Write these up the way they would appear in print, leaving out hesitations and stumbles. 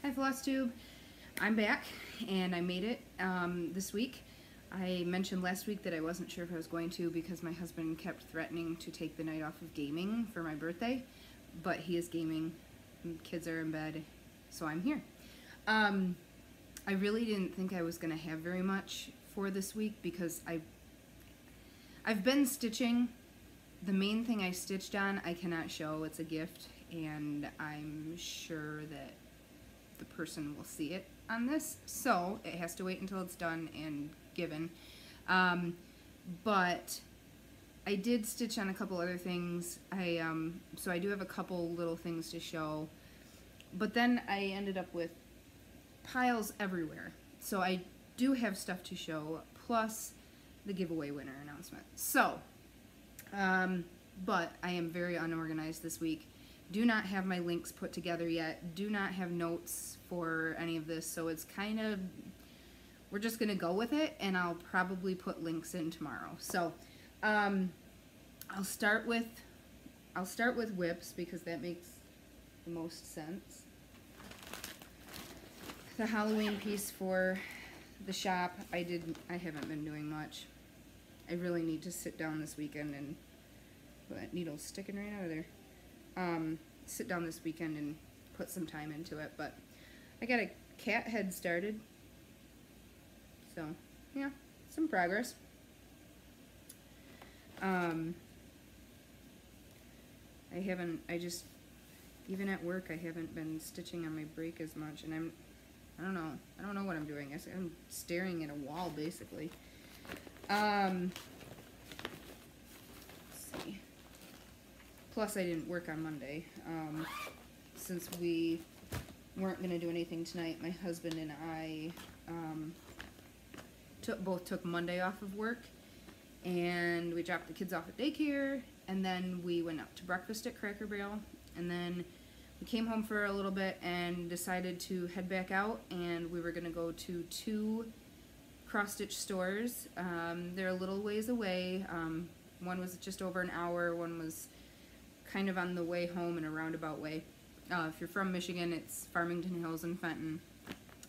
Hi Flosstube, I'm back and I made it this week. I mentioned last week that I wasn't sure if I was going to because my husband kept threatening to take the night off of gaming for my birthday, but he is gaming, kids are in bed, so I'm here. I really didn't think I was going to have very much for this week because I've been stitching. The main thing I stitched on I cannot show, it's a gift, and I'm sure that the person will see it on this, so it has to wait until it's done and given. But I did stitch on a couple other things. So I do have a couple little things to show, but then I ended up with piles everywhere. So I do have stuff to show, plus the giveaway winner announcement. So, but I am very unorganized this week. Do not have my links put together yet. Do not have notes for any of this, so it's kind of, we're just gonna go with it, and I'll probably put links in tomorrow. So, I'll start with whips because that makes the most sense. The Halloween piece for the shop, I haven't been doing much. I really need to sit down this weekend and, well, that needle's sticking right out of there. Sit down this weekend and put some time into it, but I got a cat head started, so yeah, some progress. Even at work I haven't been stitching on my break as much, and I don't know what I'm doing. I'm staring at a wall basically. Let's see. Plus, I didn't work on Monday. Since we weren't going to do anything tonight, my husband and I both took Monday off of work, and we dropped the kids off at daycare, and then we went up to breakfast at Cracker Barrel, and then we came home for a little bit and decided to head back out, and we were going to go to 2 cross-stitch stores. They're a little ways away. One was just over an hour, one was kind of on the way home in a roundabout way. If you're from Michigan, it's Farmington Hills and Fenton.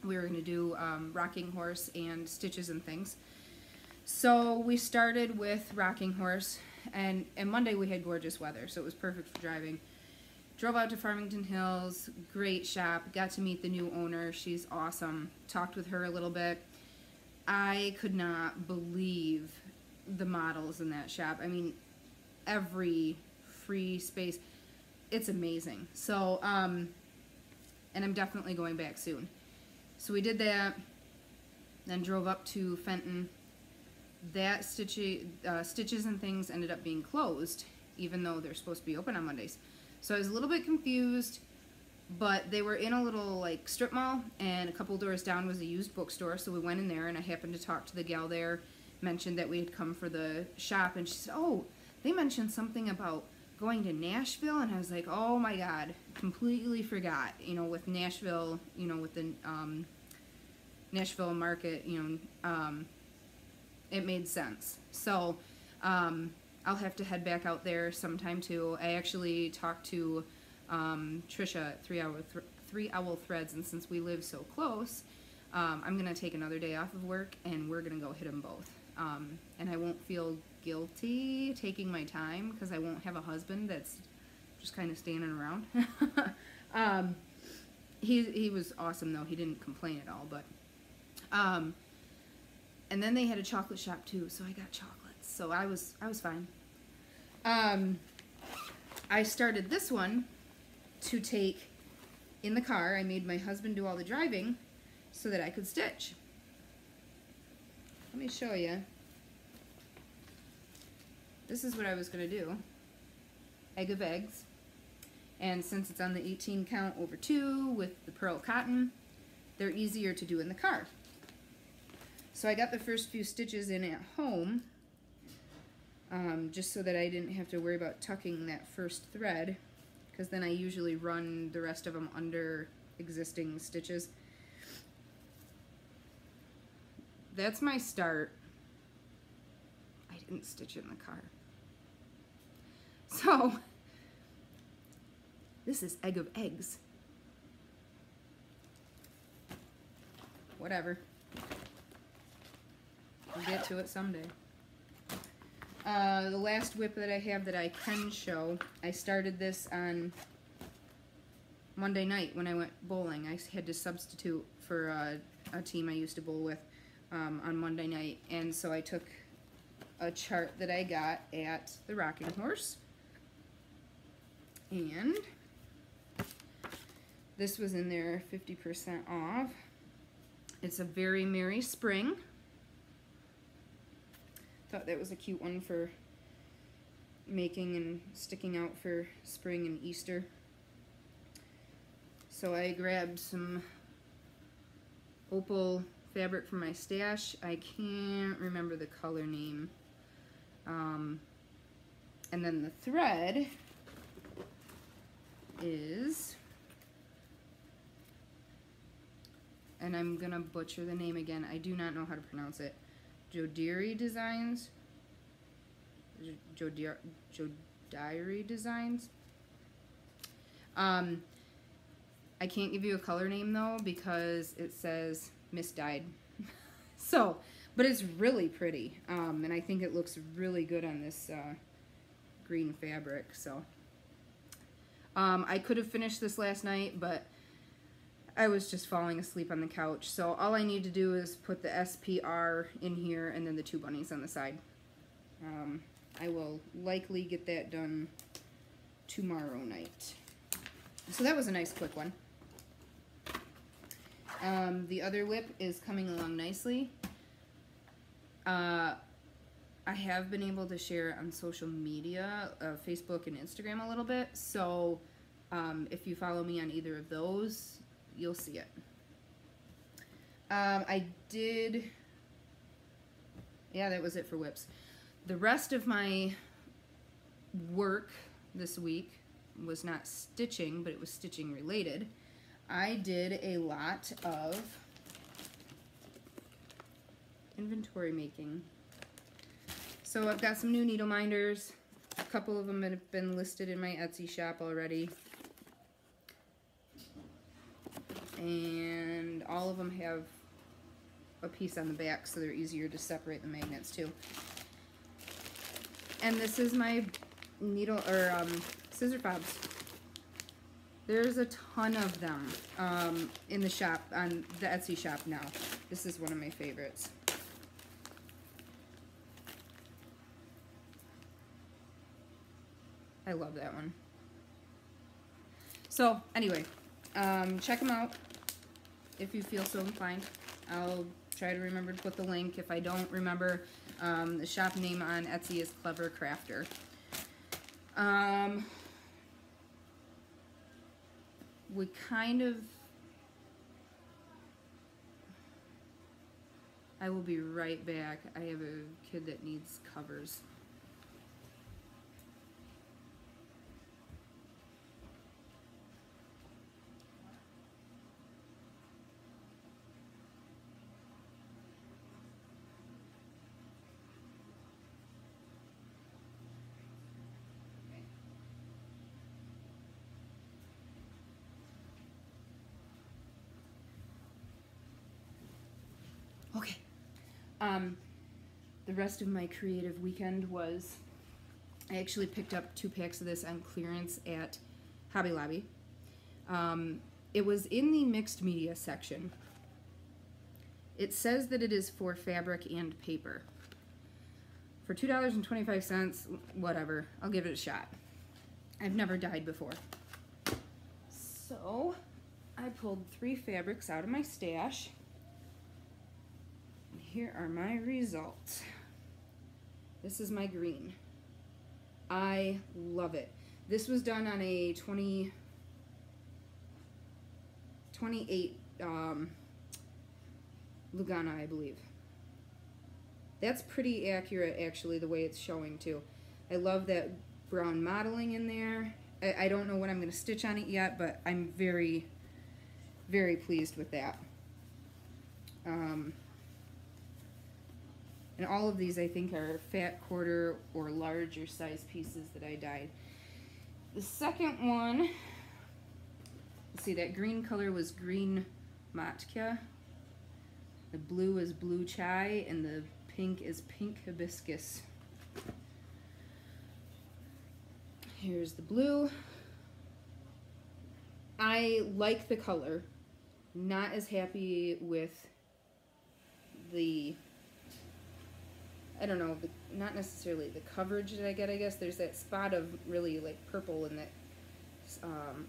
We were going to do Rocking Horse and Stitches and Things. So we started with Rocking Horse, and Monday we had gorgeous weather, so it was perfect for driving. Drove out to Farmington Hills, great shop, got to meet the new owner, she's awesome. Talked with her a little bit. I could not believe the models in that shop. I mean, every free space, it's amazing. So and I'm definitely going back soon. So we did that, then drove up to Fenton. That Stitches and Things ended up being closed, even though they're supposed to be open on Mondays. So I was a little bit confused, but they were in a little like strip mall, and a couple doors down was a used bookstore, so we went in there, and I happened to talk to the gal there, mentioned that we had come for the shop, and she said, oh, they mentioned something about going to Nashville, and I was like, oh my god, completely forgot. You know, with Nashville, you know, with the Nashville market, you know, it made sense. So I'll have to head back out there sometime too. I actually talked to Trisha at 3 Owl Threads, and since we live so close, I'm gonna take another day off of work and we're gonna go hit them both. And I won't feel guilty taking my time because I won't have a husband that's just kind of standing around. He was awesome though. He didn't complain at all, but and then they had a chocolate shop too, so I got chocolates. So I was fine. I started this one to take in the car. I made my husband do all the driving so that I could stitch. Let me show you. This is what I was going to do. Egg of eggs. And since it's on the 18 count over 2 with the pearl cotton, they're easier to do in the car. So I got the first few stitches in at home, just so that I didn't have to worry about tucking that first thread, because then I usually run the rest of them under existing stitches. That's my start. I didn't stitch it in the car. So, this is Egg of Eggs. whatever. We'll get to it someday. The last whip that I have that I can show, I started this on Monday night when I went bowling. I had to substitute for a team I used to bowl with on Monday night, and so I took a chart that I got at the Rocking Horse, and this was in there 50% off. It's a Very Merry Spring. Thought that was a cute one for making and sticking out for spring and Easter. So I grabbed some opal fabric from my stash. I can't remember the color name. And then the thread is, and I'm gonna butcher the name again, I do not know how to pronounce it, Jodiri Designs? Jodiri Designs? I can't give you a color name though because it says misdyed. So, but it's really pretty, and I think it looks really good on this green fabric. So, I could have finished this last night, but I was just falling asleep on the couch. So all I need to do is put the SPR in here and then the two bunnies on the side. I will likely get that done tomorrow night. So that was a nice quick one. The other whip is coming along nicely. I have been able to share it on social media, Facebook and Instagram a little bit. So if you follow me on either of those, you'll see it. I did, yeah, that was it for whips. The rest of my work this week was not stitching, but it was stitching related. I did a lot of inventory making. So I've got some new needle minders. A couple of them have been listed in my Etsy shop already. And all of them have a piece on the back, so they're easier to separate the magnets too. And this is my needle or scissor fobs. There's a ton of them in the shop, on the Etsy shop now. This is one of my favorites. I love that one. So anyway, check them out if you feel so inclined. I'll try to remember to put the link. If I don't remember, the shop name on Etsy is Clever Crafter. We kind of, I will be right back. I have a kid that needs covers. Okay. The rest of my creative weekend was, I actually picked up 2 packs of this on clearance at Hobby Lobby. It was in the mixed media section. It says that it is for fabric and paper. For $2.25, whatever, I'll give it a shot. I've never dyed before. So, I pulled 3 fabrics out of my stash. Here are my results. This is my green. I love it. This was done on a 28 Lugana, I believe. That's pretty accurate, actually, the way it's showing too. I love that brown modeling in there. I don't know what I'm going to stitch on it yet, but I'm very, very pleased with that. And all of these, I think, are fat quarter or larger size pieces that I dyed. The second one, let's see, that green color was green Matka. The blue is blue chai, and the pink is pink hibiscus. Here's the blue. I like the color. Not as happy with the, I don't know, not necessarily the coverage that I get, I guess. There's that spot of really like purple in that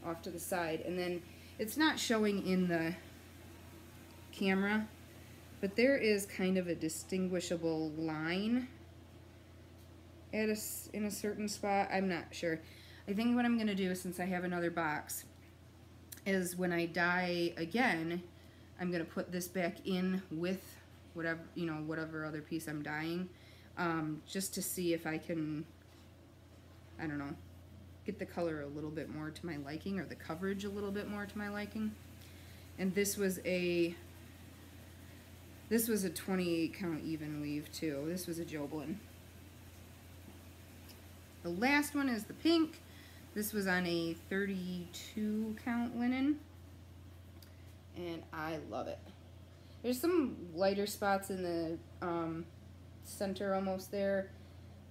off to the side. And then it's not showing in the camera, but there is kind of a distinguishable line at in a certain spot. I'm not sure. I think what I'm going to do, since I have another box, is when I dye again, I'm going to put this back in with whatever, you know, whatever other piece I'm dyeing, just to see if I can, I don't know, get the color a little bit more to my liking, or the coverage a little bit more to my liking. And this was a 28 count even weave too. This was a Joblin. The last one is the pink. This was on a 32 count linen, and I love it. There's some lighter spots in the center almost there.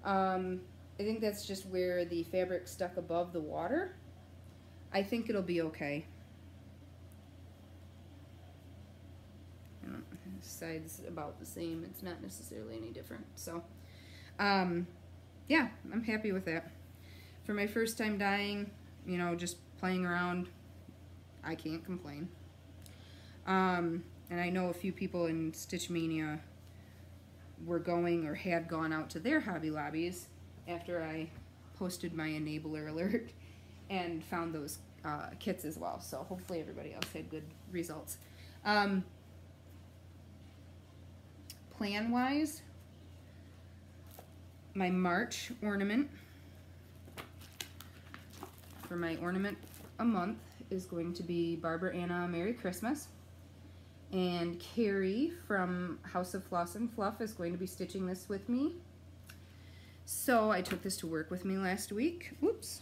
I think that's just where the fabric stuck above the water. I think it'll be okay. The side's about the same. It's not necessarily any different. So, yeah, I'm happy with that. For my first time dyeing, you know, just playing around, I can't complain. And I know a few people in Stitch Mania were going or had gone out to their Hobby Lobbies after I posted my enabler alert and found those kits as well. So hopefully everybody else had good results. Plan-wise, my March ornament for my ornament a month is going to be Barbara Anna Merry Christmas. And Carrie from House of Floss and Fluff is going to be stitching this with me. So I took this to work with me last week. Whoops.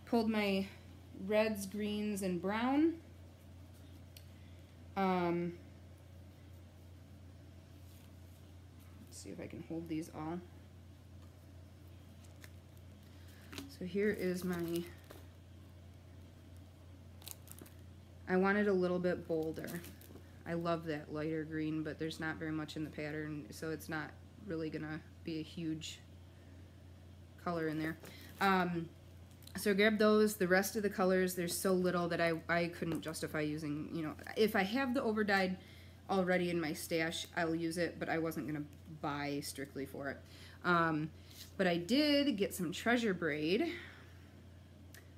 Pulled my reds, greens, and brown. Let's see if I can hold these all. So here is my, I want it a little bit bolder. I love that lighter green, but there's not very much in the pattern, so it's not really gonna be a huge color in there. So I grabbed those. The rest of the colors, there's so little that I couldn't justify using, you know, if I have the overdyed already in my stash, I'll use it, but I wasn't gonna buy strictly for it. But I did get some treasure braid.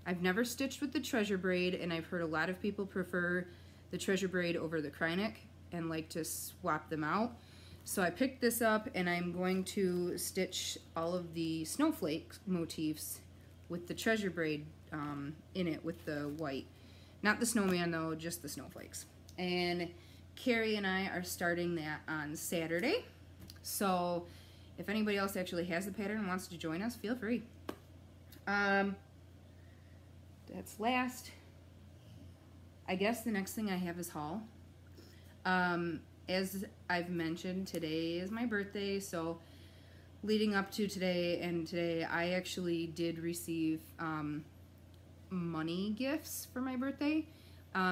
I've never stitched with the treasure braid, and I've heard a lot of people prefer the treasure braid over the Krynic and like to swap them out. So I picked this up, and I'm going to stitch all of the snowflake motifs with the treasure braid in it with the white. Not the snowman though, just the snowflakes. And Carrie and I are starting that on Saturday. So if anybody else actually has the pattern and wants to join us, feel free. That's last. I guess the next thing I have is haul. As I've mentioned, today is my birthday, so leading up to today and today, I actually did receive money gifts for my birthday.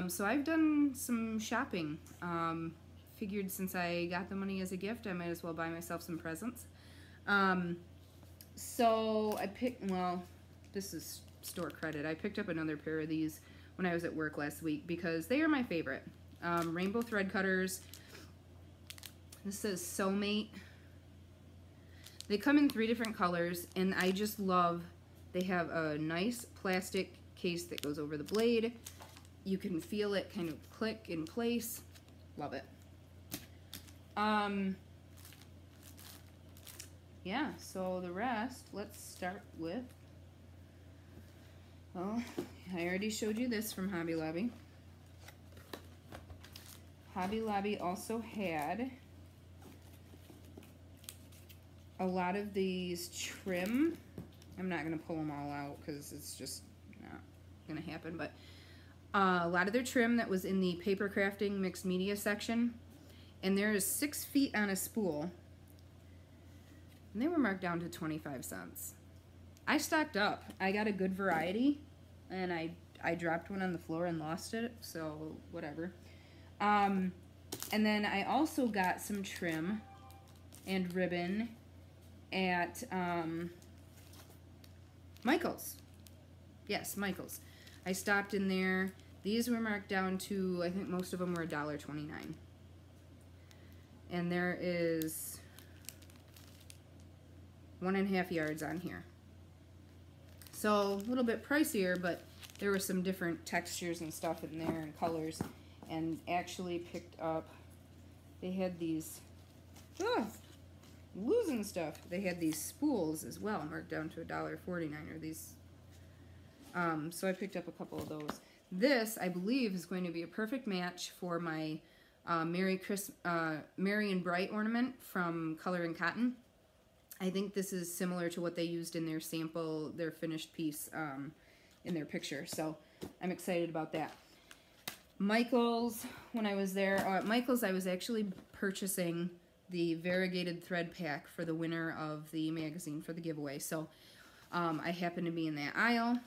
So I've done some shopping. Figured since I got the money as a gift, I might as well buy myself some presents. So I picked, well, this is store credit. I picked up another pair of these when I was at work last week because they are my favorite. Rainbow thread cutters. This says Soulmate. They come in 3 different colors, and I just love, they have a nice plastic case that goes over the blade. You can feel it kind of click in place. Love it. Yeah, so the rest, let's start with, well, I already showed you this from Hobby Lobby. Hobby Lobby also had a lot of these trim. I'm not going to pull them all out because it's just not going to happen, but a lot of their trim that was in the paper crafting mixed media section. And there is 6 feet on a spool. And they were marked down to 25 cents. I stocked up. I got a good variety. And I dropped one on the floor and lost it. So, whatever. And then I also got some trim and ribbon at Michael's. Yes, Michael's. I stopped in there. These were marked down to, I think most of them were $1.29. And there is 1.5 yards on here. So a little bit pricier, but there were some different textures and stuff in there and colors. And actually picked up, they had these, losing stuff. They had these spools as well, marked down to $1.49, or these. So I picked up a couple of those. This, I believe, is going to be a perfect match for my Merry and Bright ornament from Color and Cotton. I think this is similar to what they used in their sample, their finished piece in their picture. So I'm excited about that. Michael's, when I was there, at Michael's I was actually purchasing the variegated thread pack for the winner of the magazine for the giveaway. So I happened to be in that aisle.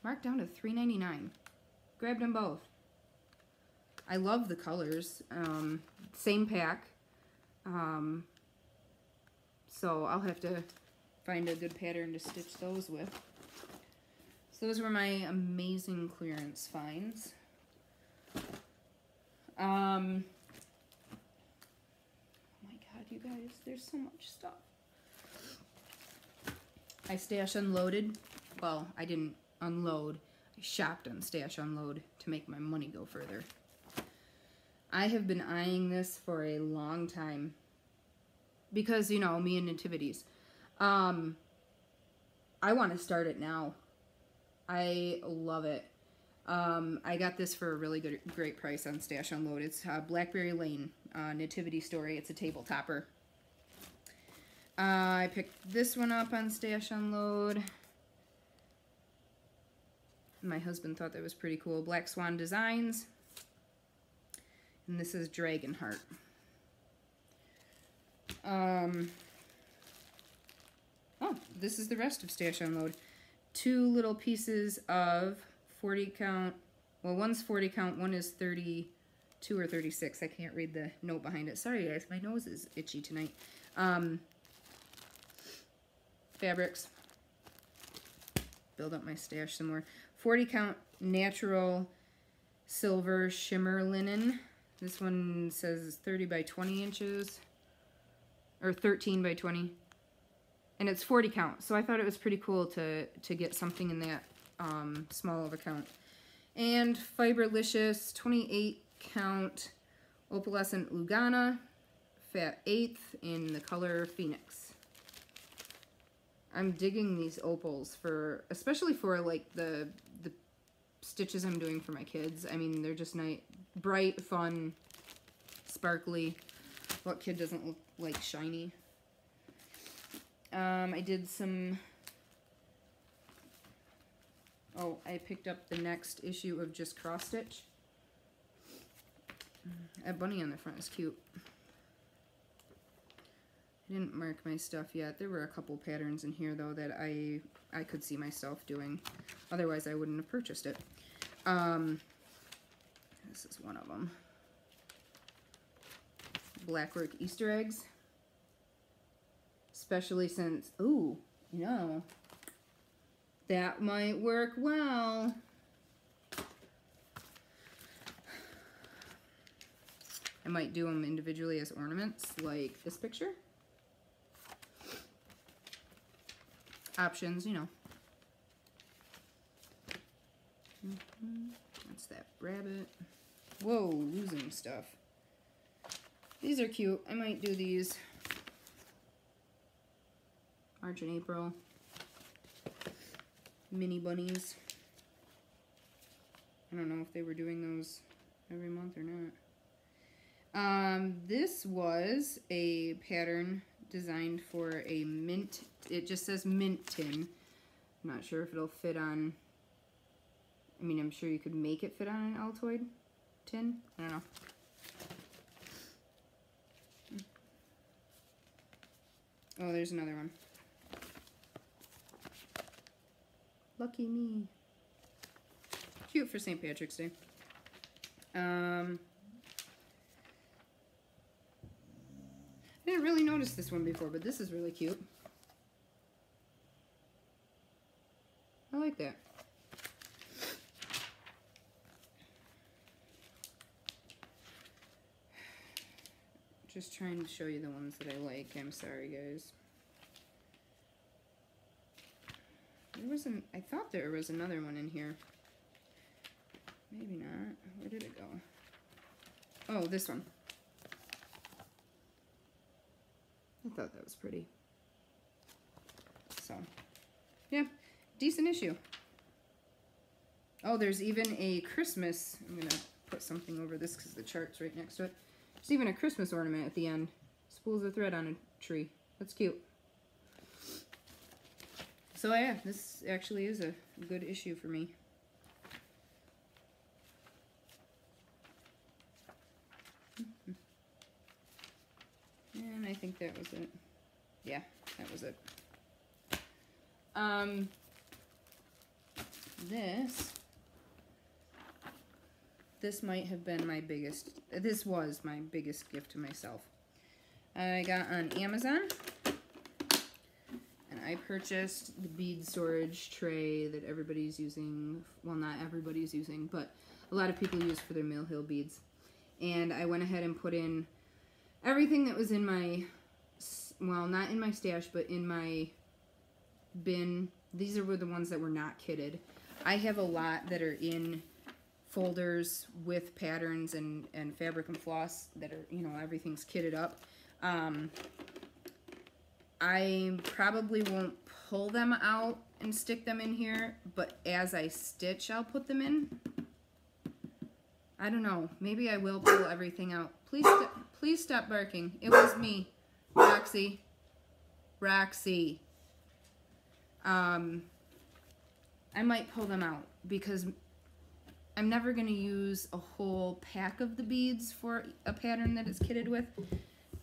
Marked down to $3.99. Grabbed them both. I love the colors. Same pack. So I'll have to find a good pattern to stitch those with. So those were my amazing clearance finds. Oh my god, you guys, there's so much stuff. I stash unloaded. Well, I didn't unload. I shopped on Stash Unload to make my money go further. I have been eyeing this for a long time. Because, you know, me and nativities. I want to start it now. I love it. I got this for a really great price on Stash Unload. It's Blackberry Lane Nativity Story. It's a table topper. I picked this one up on Stash Unload. My husband thought that was pretty cool. Black Swan Designs. And this is Dragonheart. Oh, this is the rest of Stash Unload. 2 little pieces of 40 count. Well, one's 40 count, one is 32 or 36. I can't read the note behind it. Sorry, guys, my nose is itchy tonight. Fabrics. Build up my stash some more. 40 count natural silver shimmer linen. This one says 30 by 20 inches. Or 13 by 20. And it's 40 count. So I thought it was pretty cool to get something in that small of a count. And Fiberlicious 28 count opalescent Lugana. Fat 1/8 in the color Phoenix. I'm digging these opals for, especially for like the stitches I'm doing for my kids. I mean, they're just nice, bright, fun, sparkly. What kid doesn't look like shiny? I did some, I picked up the next issue of Just Cross Stitch. A bunny on the front is cute. I didn't mark my stuff yet. There were a couple patterns in here though that I could see myself doing. Otherwise I wouldn't have purchased it. This is one of them. Blackwork Easter eggs. Especially since, ooh, you know, that might work well. I might do them individually as ornaments, like this picture. Options, you know. That's that rabbit. Whoa, losing stuff. These are cute. I might do these. March and April. Mini bunnies. I don't know if they were doing those every month or not. This was a pattern designed for a mint. It just says mint tin. I'm not sure if it'll fit on I mean, I'm sure you could make it fit on an Altoid tin. I don't know. Oh, there's another one. Lucky me. Cute for St. Patrick's Day. I didn't really notice this one before, but this is really cute. I like that. Just trying to show you the ones that I like. I'm sorry, guys. I thought there was another one in here. Maybe not. Where did it go? Oh, this one. I thought that was pretty. So, yeah, decent issue. Oh, there's even a Christmas. I'm going to put something over this because the chart's right next to it. There's even a Christmas ornament at the end. Spools of thread on a tree. That's cute. So yeah, this actually is a good issue for me. And I think that was it. Yeah, that was it. This might have been my biggest, this was my biggest gift to myself. I got on Amazon, and I purchased the bead storage tray that everybody's using. Well, not everybody's using, but a lot of people use for their Mill Hill beads. And I went ahead and put in everything that was in my, well, not in my stash, but in my bin. These were the ones that were not kitted. I have a lot that are in folders with patterns and fabric and floss that are, you know, everything's kitted up. I probably won't pull them out and stick them in here, but as I stitch, I'll put them in. I don't know. Maybe I will pull everything out. Please stop barking. It was me, Roxy. Roxy. I might pull them out because I'm never going to use a whole pack of the beads for a pattern that it's kitted with.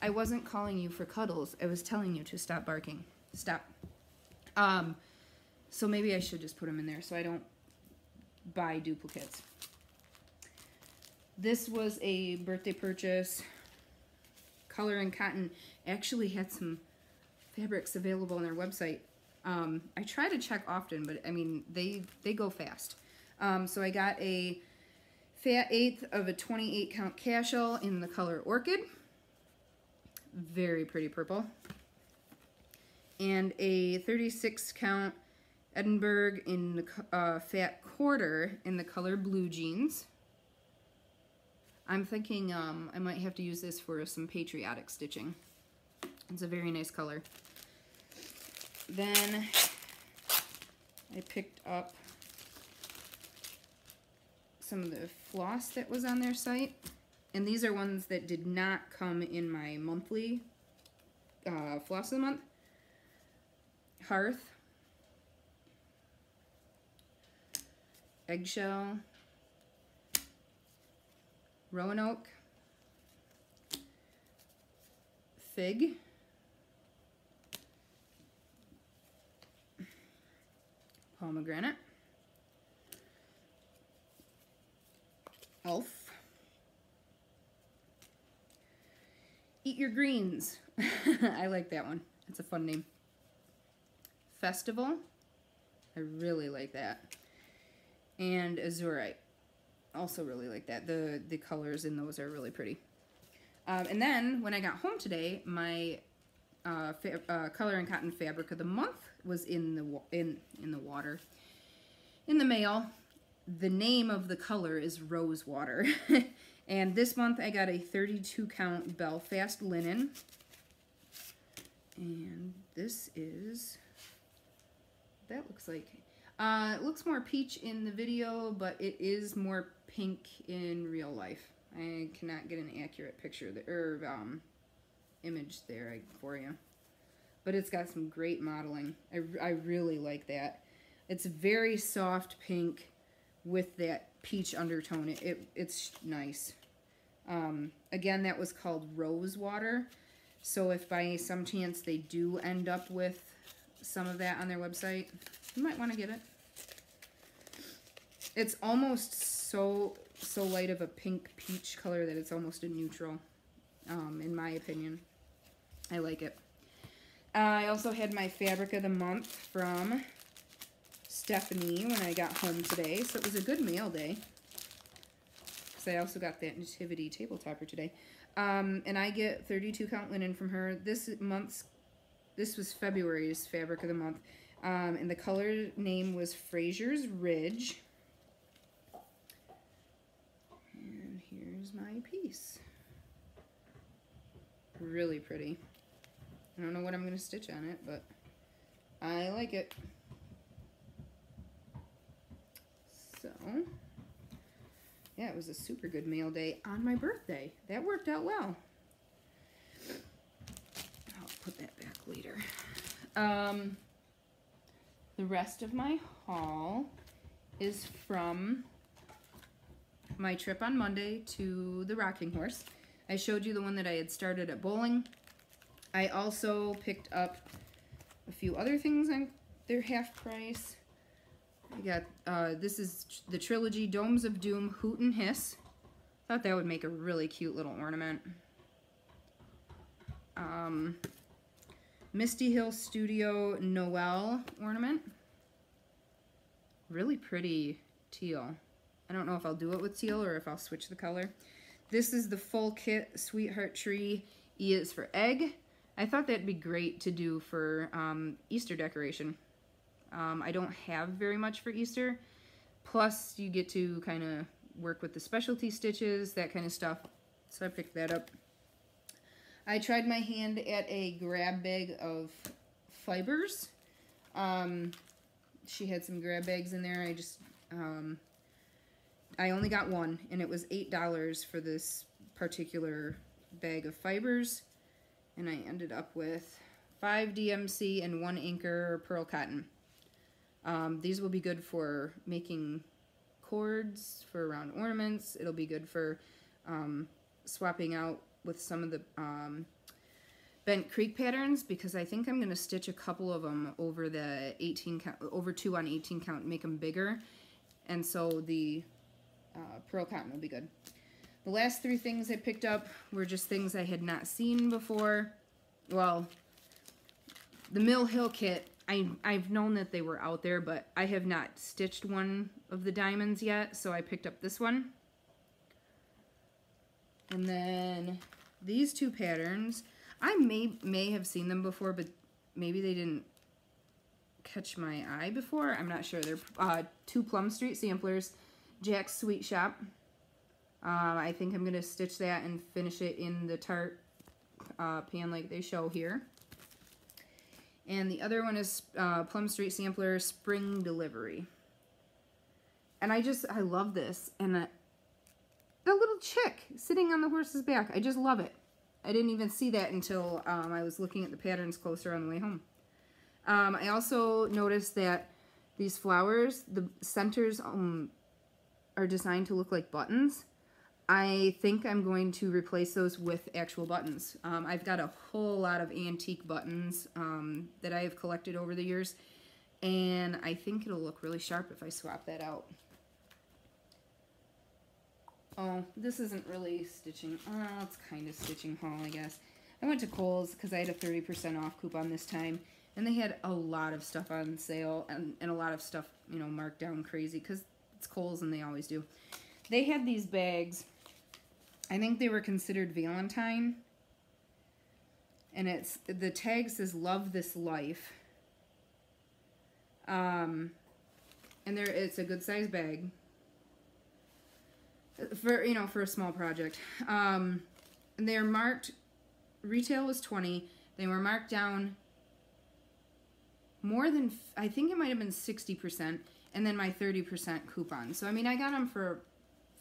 I wasn't calling you for cuddles. I was telling you to stop barking. Stop. So maybe I should just put them in there so I don't buy duplicates. This was a birthday purchase. Color and Cotton actually had some fabrics available on their website. I try to check often, but I mean, they go fast. So I got a fat eighth of a 28 count cashel in the color Orchid. Very pretty purple. And a 36 count Edinburgh in the fat quarter in the color Blue Jeans. I'm thinking I might have to use this for some patriotic stitching. It's a very nice color. Then I picked up some of the floss that was on their site. And these are ones that did not come in my monthly floss of the month. Hearth. Eggshell. Roanoke. Fig. Pomegranate. Elf. Eat Your Greens. I like that one. It's a fun name. Festival. I really like that. And Azurite. Also really like that. The colors in those are really pretty. And then when I got home today, my Color and Cotton Fabric of the Month was in the water. In the mail. The name of the color is Rose Water. And this month I got a 32 count Belfast linen. And this is, that looks like, it looks more peach in the video, but it is more pink in real life. I cannot get an accurate picture, or image there for you. But it's got some great modeling. I really like that. It's very soft pink with that peach undertone. It's nice. Again, that was called Rose Water. So if by some chance they do end up with some of that on their website, you might want to get it. It's almost so light of a pink peach color that it's almost a neutral, in my opinion. I like it. I also had my Fabric of the Month from Stephanie when I got home today, so it was a good mail day. Because I also got that Nativity table topper today. And I get 32 count linen from her. This was February's Fabric of the Month. And the color name was Fraser's Ridge. And here's my piece. Really pretty. I don't know what I'm going to stitch on it, but I like it. So, yeah, it was a super good mail day on my birthday. That worked out well. I'll put that back later. The rest of my haul is from my trip on Monday to the Rocking Horse. I showed you the one that I had started at bowling. I also picked up a few other things on their half price. I got, this is the trilogy Domes of Doom Hoot and Hiss. Thought that would make a really cute little ornament. Misty Hill Studio Noel ornament. Really pretty teal. I don't know if I'll do it with teal or if I'll switch the color. This is the full kit Sweetheart Tree. E is for egg. I thought that'd be great to do for Easter decoration. I don't have very much for Easter. Plus, you get to kind of work with the specialty stitches, that kind of stuff. So I picked that up. I tried my hand at a grab bag of fibers. She had some grab bags in there. I only got one, and it was $8 for this particular bag of fibers. And I ended up with 5 DMC and 1 Anchor Pearl Cotton. These will be good for making cords for round ornaments. It'll be good for swapping out with some of the Bent Creek patterns, because I think I'm going to stitch a couple of them over the 18 count, over 2 on 18 count, and make them bigger. And so the Pearl Cotton will be good. The last 3 things I picked up were just things I had not seen before. Well, the Mill Hill kit, I've known that they were out there, but I have not stitched one of the diamonds yet, so I picked up this one. And then these 2 patterns, I may have seen them before, but maybe they didn't catch my eye before. I'm not sure. They're 2 Plum Street samplers, Jack's Sweet Shop. I think I'm going to stitch that and finish it in the tart pan like they show here. And the other one is Plum Street Sampler Spring Delivery. And I love this. And the little chick sitting on the horse's back, I just love it. I didn't even see that until I was looking at the patterns closer on the way home. I also noticed that these flowers, the centers are designed to look like buttons. I think I'm going to replace those with actual buttons. I've got a whole lot of antique buttons that I have collected over the years, and I think it'll look really sharp if I swap that out. Oh, this isn't really stitching. Oh, it's kind of stitching haul, I guess. I went to Kohl's because I had a 30% off coupon this time, and they had a lot of stuff on sale and a lot of stuff, you know, marked down crazy because it's Kohl's and they always do. They had these bags. I think they were considered Valentine, and the tag says "Love This Life," and it's a good size bag for a small project. And they're marked. Retail was $20. They were marked down more than, I think it might have been 60%, and then my 30% coupon. So I mean, I got them for a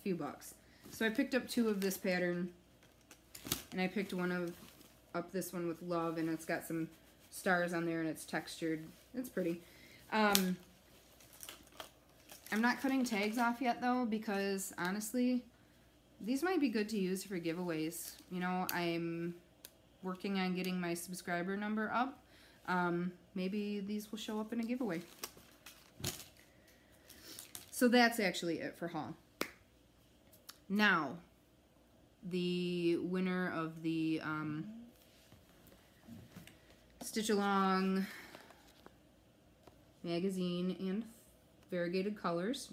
few bucks. So I picked up 2 of this pattern, and I picked up this one with Love, and it's got some stars on there, and it's textured. It's pretty. I'm not cutting tags off yet though, because honestly, these might be good to use for giveaways. You know, I'm working on getting my subscriber number up. Maybe these will show up in a giveaway. So that's actually it for haul. Now, the winner of the Stitch Along magazine and variegated colors.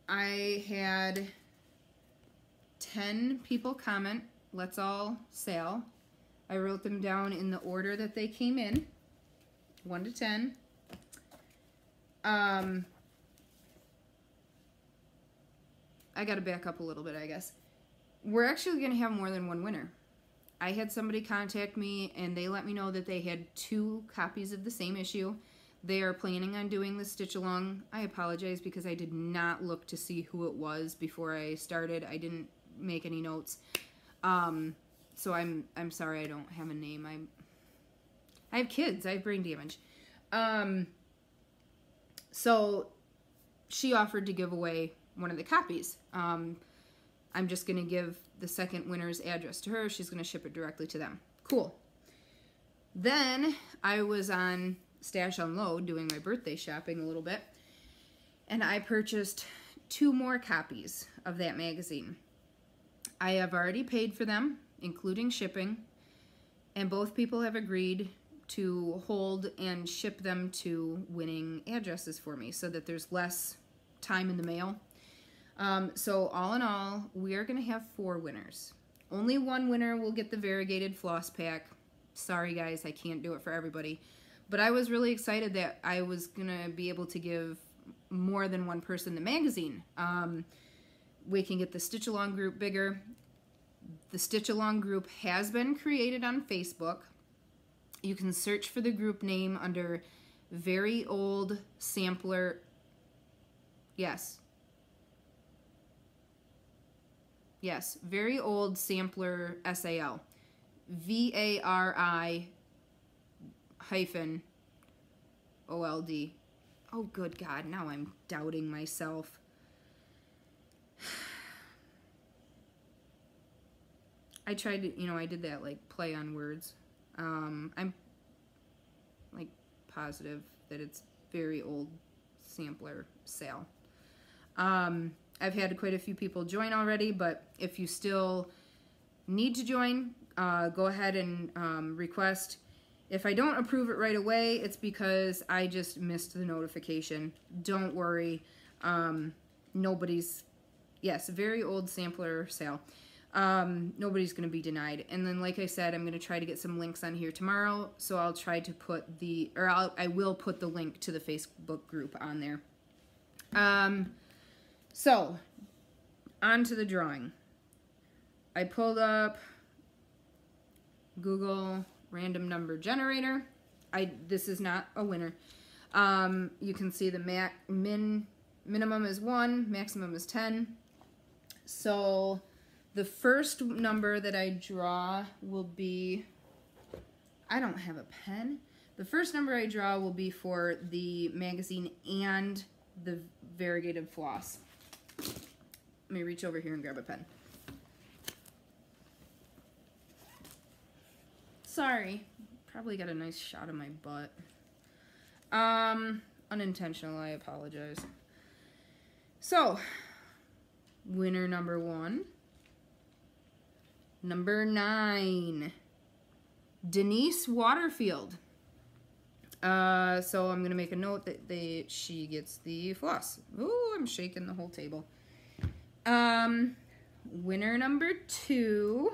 I had 10 people comment, "Let's all SAL." I wrote them down in the order that they came in, 1 to 10. I gotta back up a little bit, I guess. We're actually gonna have more than one winner. I had somebody contact me and they let me know that they had 2 copies of the same issue. They are planning on doing the Stitch Along. I apologize because I did not look to see who it was before I started. I didn't make any notes. So I'm sorry I don't have a name. I have kids. I have brain damage. So she offered to give away one of the copies. I'm just going to give the second winner's address to her. She's going to ship it directly to them. Cool. Then I was on Stash Unload doing my birthday shopping a little bit, and I purchased 2 more copies of that magazine. I have already paid for them, including shipping, and both people have agreed to hold and ship them to winning addresses for me so that there's less time in the mail. So all in all, we are going to have 4 winners. Only one winner will get the variegated floss pack. Sorry guys, I can't do it for everybody. But I was really excited that I was going to be able to give more than one person the magazine. We can get the Stitch Along group bigger. The Stitch Along group has been created on Facebook. You can search for the group name under Vari-old Sampler. Yes, Vari-old Sampler SAL. VARI-OLD. Oh, good God, now I'm doubting myself. I tried to, you know, I did that, like, play on words. I'm, like, positive that it's Vari-old Sampler SAL. I've had quite a few people join already, but if you still need to join, go ahead and request. If I don't approve it right away, it's because I just missed the notification. Don't worry. Yes, Vari-old Sampler SAL. Nobody's going to be denied. And then, like I said, I'm going to try to get some links on here tomorrow, so I'll try to put I will put the link to the Facebook group on there. So, on to the drawing. I pulled up Google random number generator. This is not a winner. You can see the minimum is 1, maximum is 10. So the first number that I draw will be, I don't have a pen. The first number I draw will be for the magazine and the variegated floss. Let me reach over here and grab a pen. Sorry, probably got a nice shot of my butt. Unintentional, I apologize. So, winner number 1. Number 9, Denise Waterfield. So I'm gonna make a note that she gets the floss. Ooh, I'm shaking the whole table. Winner number 2,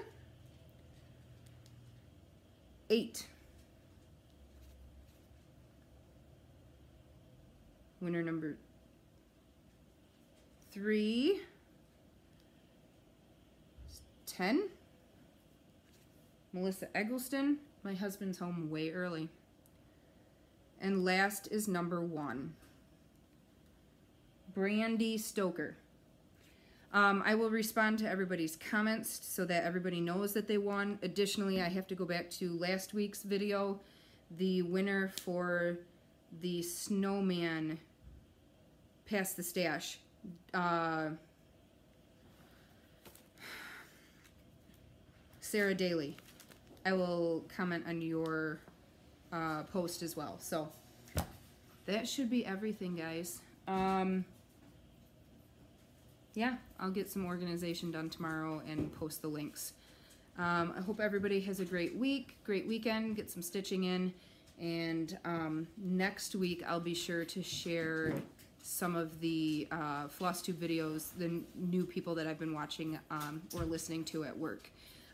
8. Winner number 3, 10. Melissa Eggleston. My husband's home way early. And last is number 1, Brandy Stoker. I will respond to everybody's comments so that everybody knows that they won. Additionally, I have to go back to last week's video. The winner for the snowman past the stash. Sarah Daly, I will comment on your post as well. So that should be everything, guys. Yeah, I'll get some organization done tomorrow and post the links. I hope everybody has a great week, great weekend, get some stitching in, and next week I'll be sure to share some of the Flosstube videos, the new people that I've been watching or listening to at work.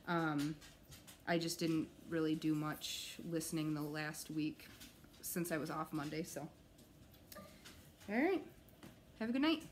I just didn't really do much listening the last week since I was off Monday, so. All right, have a good night.